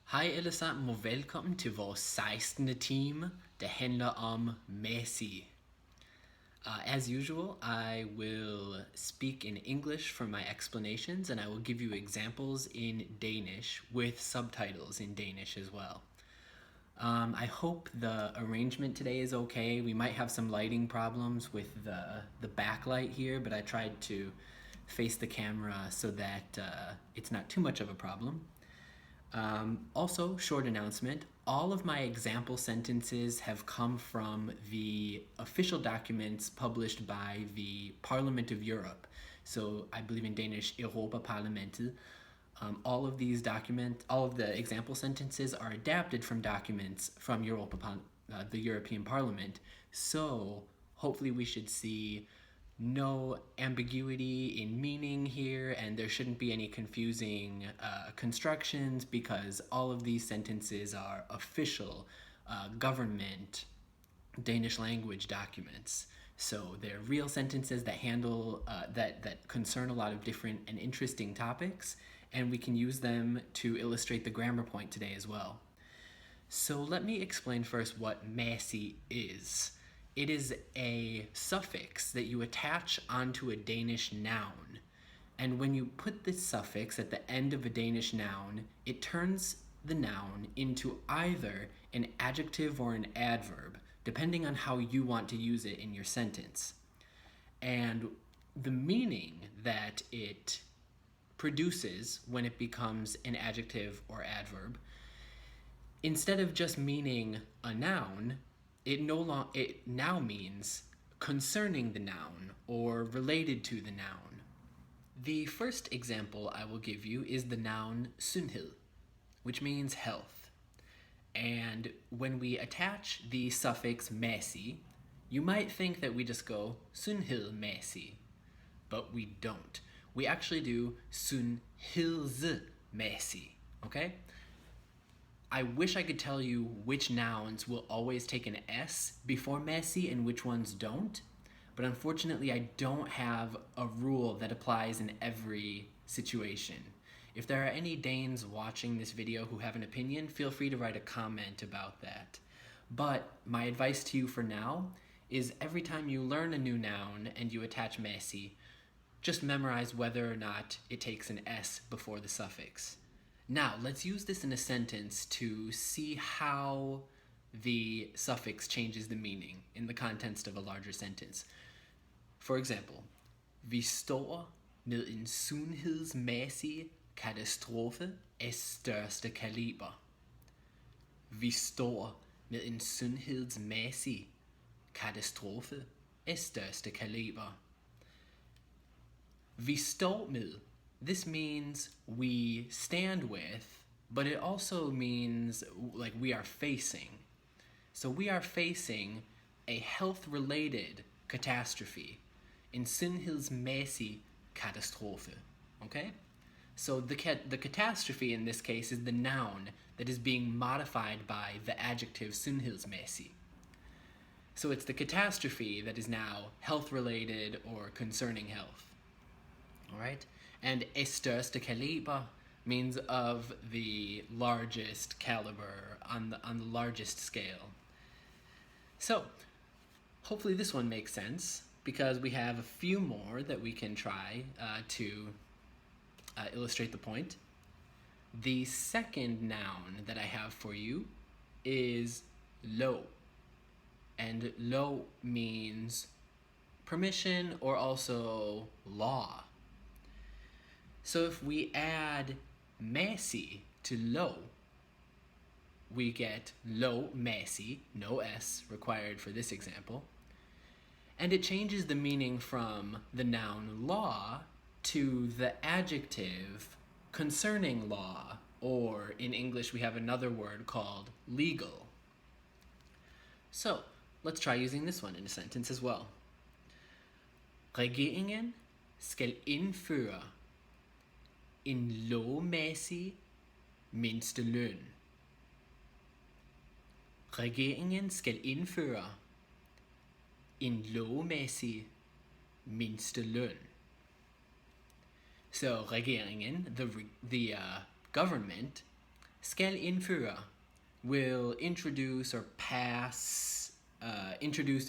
Hej alle sammen og velkommen til vores 16. time, der handler om Mæssig. As usual, I will speak in English for my explanations, and I will give you examples in Danish with subtitles in Danish as well. I hope the arrangement today is okay. We might have some lighting problems with the backlight here, but I tried to face the camera so that it's not too much of a problem. Also, short announcement, all of my example sentences have come from the official documents published by the Parliament of Europe. So I believe in Danish, Europaparlamentet. All of these documents, all of the example sentences are adapted from documents from the European Parliament. So hopefully we should see no ambiguity in meaning here, and there shouldn't be any confusing constructions because all of these sentences are official government Danish language documents. So they're real sentences that handle that concern a lot of different and interesting topics, and we can use them to illustrate the grammar point today as well. So let me explain first what Mæssig is. It is a suffix that you attach onto a Danish noun. And when you put this suffix at the end of a Danish noun, it turns the noun into either an adjective or an adverb, depending on how you want to use it in your sentence. And the meaning that it produces when it becomes an adjective or adverb, instead of just meaning a noun, it now means concerning the noun or related to the noun. The first example I will give you is the noun sundhed, which means health. And when we attach the suffix mæssig, you might think that we just go sundhedsmæssig, but we don't. We actually do sundhedsmæssig, okay? I wish I could tell you which nouns will always take an S before mæssig and which ones don't, but unfortunately I don't have a rule that applies in every situation. If there are any Danes watching this video who have an opinion, feel free to write a comment about that. But my advice to you for now is every time you learn a new noun and you attach mæssig, just memorize whether or not it takes an S before the suffix. Now, let's use this in a sentence to see how the suffix changes the meaning in the context of a larger sentence. For example, vi står med en sundhedsmæssig katastrofe af største kaliber. Vi står med en sundhedsmæssig katastrofe af største kaliber. Vi står med. This means we stand with, but it also means like we are facing. So we are facing a health-related catastrophe. En sundhedsmæssig katastrofe. Okay? So the catastrophe in this case is the noun that is being modified by the adjective sundhedsmæssig. So it's the catastrophe that is now health-related or concerning health. All right? And største kaliber means of the largest caliber, on the largest scale. So, hopefully this one makes sense, because we have a few more that we can try to illustrate the point. The second noun that I have for you is lov. And lov means permission or also law. So if we add mæssig to lov, we get lovmæssig, no S required for this example, and it changes the meaning from the noun law to the adjective concerning law, or in English we have another word called legal. So let's try using this one in a sentence as well. Regeringen skal indføre en lovmæssig mindsteløn. Regeringen skal indføre en lovmæssig mindsteløn. So regeringen, the government, Skal indføre will introduce or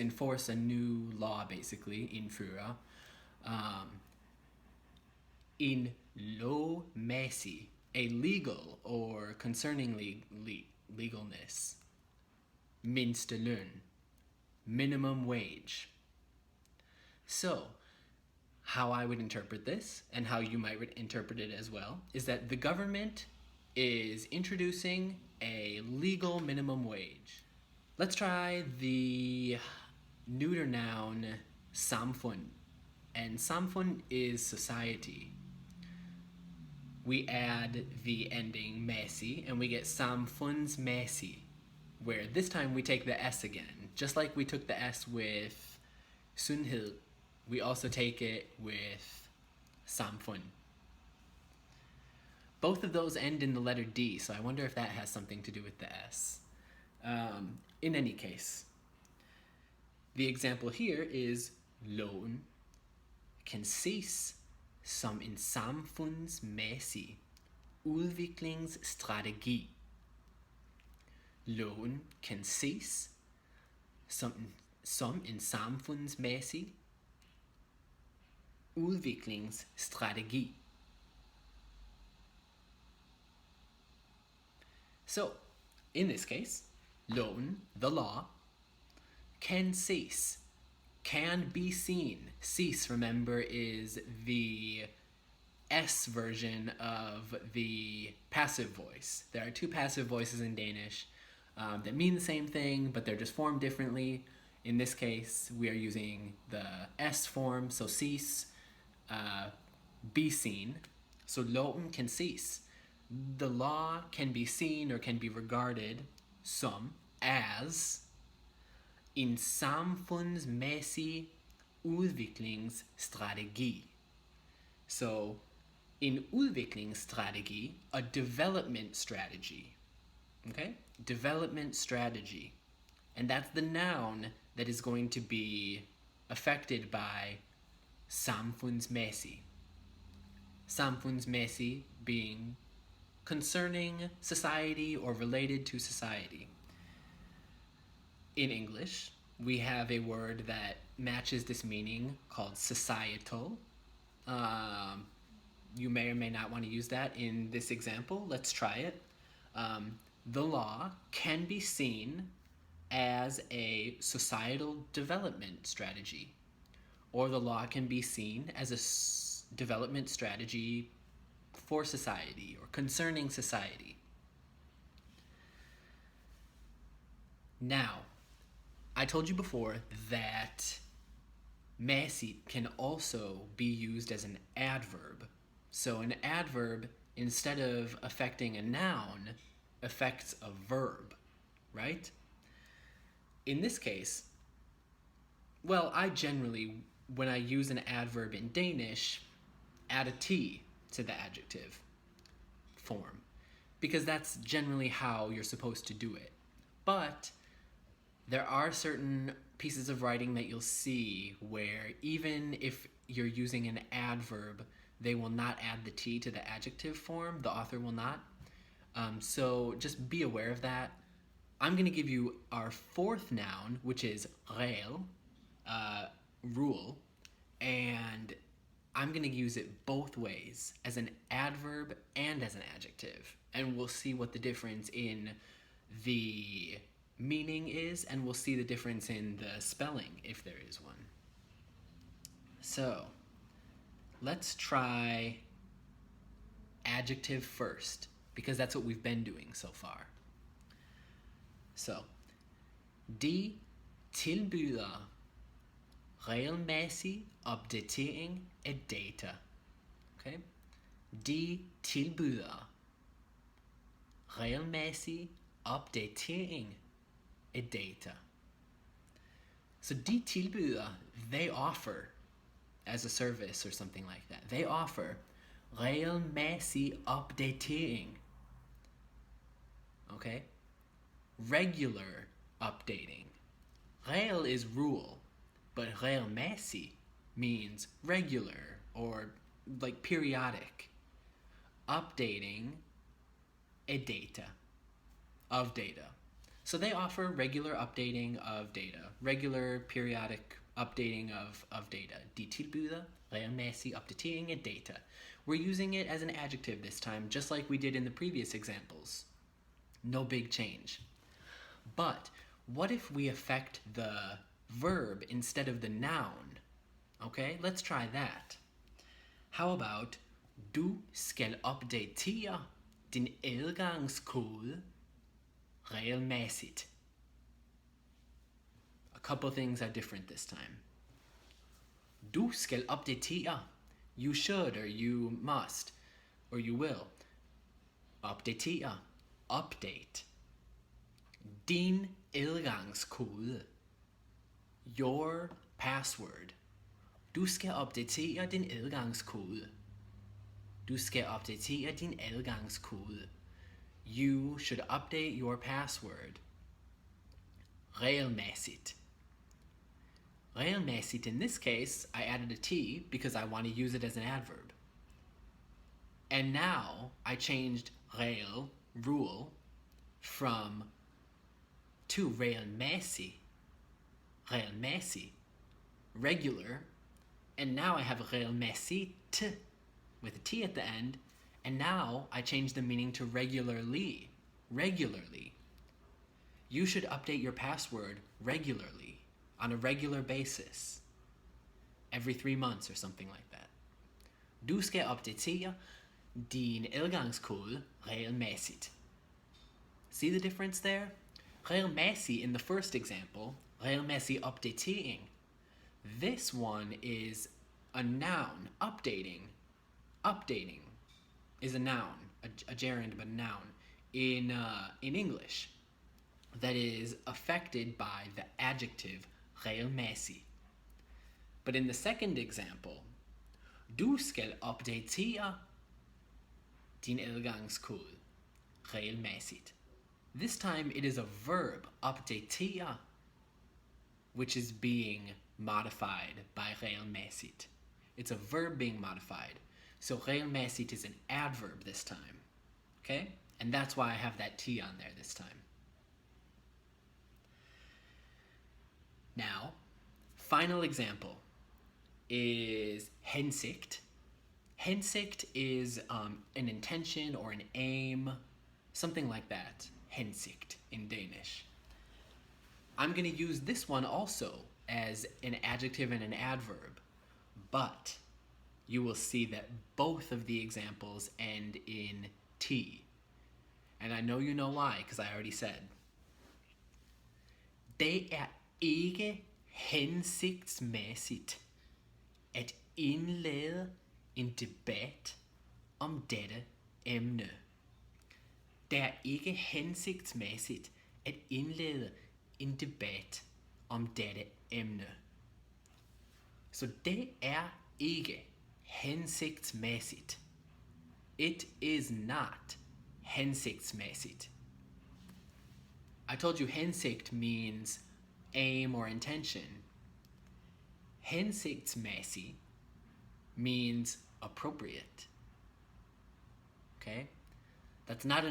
enforce a new law, basically, indføre. In lovmæssig, a legal or concerning legalness. Mindsteløn, minimum wage. So, how I would interpret this, and how you might interpret it as well, is that the government is introducing a legal minimum wage. Let's try the neuter noun samfund. And samfund is society. We add the ending mæssig, and we get samfundsmæssig, where this time we take the S again. Just like we took the S with sundhed, we also take it with samfund. Both of those end in the letter D, so I wonder if that has something to do with the S. In any case, the example here is loven kan ses som en samfundsmæssig udviklingsstrategi. Loven kan ses som en samfundsmæssig udviklingsstrategi. So, in this case, loven, the law, can ses, can be seen. Ses, remember, is the S version of the passive voice. There are two passive voices in Danish that mean the same thing, but they're just formed differently. In this case, we are using the S form, so ses, be seen. So loven kan ses. The law can be seen or can be regarded as en samfundsmæssig udviklingsstrategi. So, en udviklingsstrategi, a development strategy. Okay? Development strategy. And that's the noun that is going to be affected by samfundsmæssig. Samfundsmæssig being concerning society or related to society. In English, we have a word that matches this meaning called societal. You may or may not want to use that in this example. Let's try it. The law can be seen as a societal development strategy, or the law can be seen as a development strategy for society or concerning society. Now, I told you before that mæssig can also be used as an adverb. So an adverb, instead of affecting a noun, affects a verb, right? In this case, well, I generally, when I use an adverb in Danish, add a T to the adjective form, because that's generally how you're supposed to do it. But there are certain pieces of writing that you'll see where even if you're using an adverb, they will not add the T to the adjective form. The author will not. So just be aware of that. I'm going to give you our fourth noun, which is regel, rule, and I'm going to use it both ways, as an adverb and as an adjective. And we'll see what the difference in the meaning is, and we'll see the difference in the spelling, if there is one. So, let's try adjective first, because that's what we've been doing so far. So, de tilbyder regelmæssig opdatering af data. Okay? De tilbyder regelmæssig opdatering af data. So de tilbyder, they offer, as a service or something like that, they offer regelmæssig opdatering. Okay? Regular updating. Regel is rule, but regelmæssig means regular or like periodic. Updating e data, of data. So they offer regular updating of data, regular periodic updating of data. De tilbyder regelmæssig opdatering af data. We're using it as an adjective this time, just like we did in the previous examples. No big change. But what if we affect the verb instead of the noun? Okay, let's try that. How about, du skal opdatere din adgangskode regelmæssigt. A couple things are different this time. Du skal opdatere. You should, or you must, or you will. Opdatere. Update. Din adgangskode. Your password. Du skal opdatere din adgangskode. Du skal opdatere din adgangskode. You should update your password. Regelmæssigt. Regelmæssigt, in this case, I added a T because I want to use it as an adverb. And now I changed regel, rule, to regelmæssig. Regelmæssig. Regular. And now I have regelmæssigt with a T at the end. And now I changed the meaning to regularly. Regularly. You should update your password regularly, on a regular basis. Every 3 months or something like that. Du skal opdatere din adgangskode regelmæssigt. See the difference there? Regelmæssig in the first example, regelmæssig opdatering. This one is a noun, updating. Updating is a noun, a gerund, but a noun in English that is affected by the adjective regelmæssig. But in the second example, du skal opdatere din adgangskode regelmæssigt. This time it is a verb, opdatere, which is being modified by regelmæssigt. It's a verb being modified. So regelmæssigt is an adverb this time. Okay? And that's why I have that T on there this time. Now, final example is hensigt. Hensigt is an intention or an aim, something like that. Hensigt in Danish. I'm going to use this one also as an adjective and an adverb, but you will see that both of the examples end in T. And I know you know why, because I already said. Det ikke hensigtsmæssigt at indlede en debat om dette emne. Det ikke hensigtsmæssigt at indlede en debat om dette emne. Så det ikke hensigtsmæssigt. It is not hensigtsmæssigt. I told you hensigt means aim or intention. Hensigtsmæssig means appropriate. Okay? That's not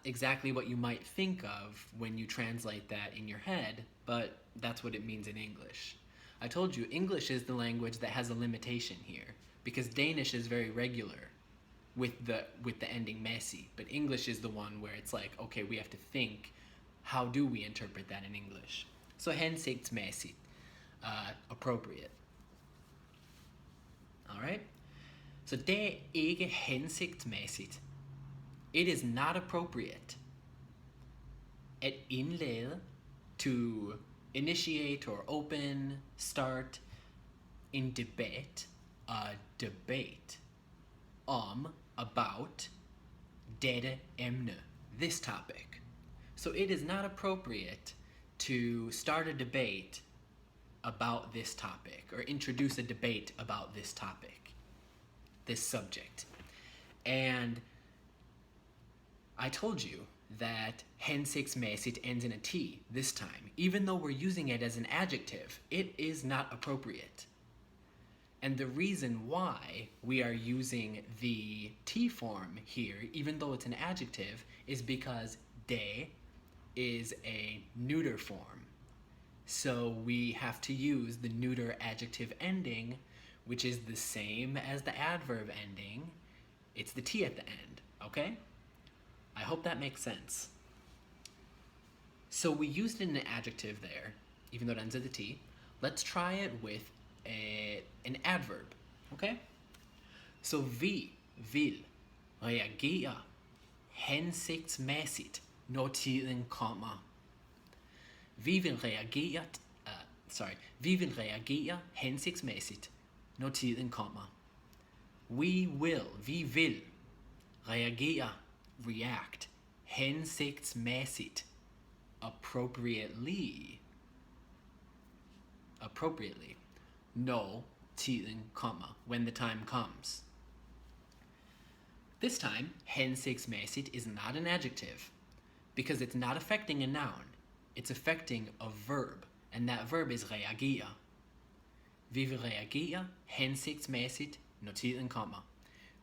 exactly what you might think of when you translate that in your head, but that's what it means in English. I told you, English is the language that has a limitation here, because Danish is very regular with the ending mæssig, but English is the one where it's like, okay, we have to think, how do we interpret that in English? So hensigtsmæssigt, appropriate. All right? So det ikke hensigtsmæssigt. It is not appropriate at indlede, to initiate or open, start, en debat, a debate, about, dette emne, this topic. So it is not appropriate to start a debate about this topic, or introduce a debate about this topic, this subject. And I told you that hensigtsmæssigt ends in a T this time. Even though we're using it as an adjective, it is not appropriate. And the reason why we are using the T form here, even though it's an adjective, is because det is a neuter form. So we have to use the neuter adjective ending, which is the same as the adverb ending. It's the T at the end, okay? I hope that makes sense. So we used it in an adjective there, even though it ends with a T. Let's try it with an adverb, okay? Så vi vill reagera hensiktsmässigt när tiden kommer. Vi vill reagera hensiktsmässigt när tiden kommer. Vi vill reagera, react, hensiktsmässigt, appropriately, när tiden kommer, when the time comes. This time, hensiktsmässigt is not an adjective because it's not affecting a noun. It's affecting a verb, and that verb is reagera. Vi vill reagera hensiktsmässigt när tiden kommer.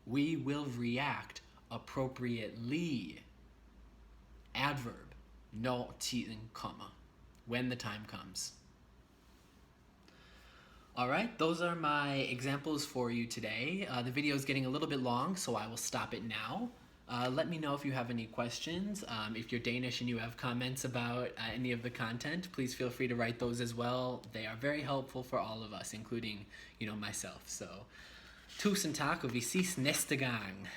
We will react appropriately. Adverb, när tiden kommer, when the time comes. Alright, those are my examples for you today. The video is getting a little bit long, so I will stop it now. Let me know if you have any questions. If you're Danish and you have comments about any of the content, please feel free to write those as well. They are very helpful for all of us, including, myself. So, tusind tak, og vi ses næste gang.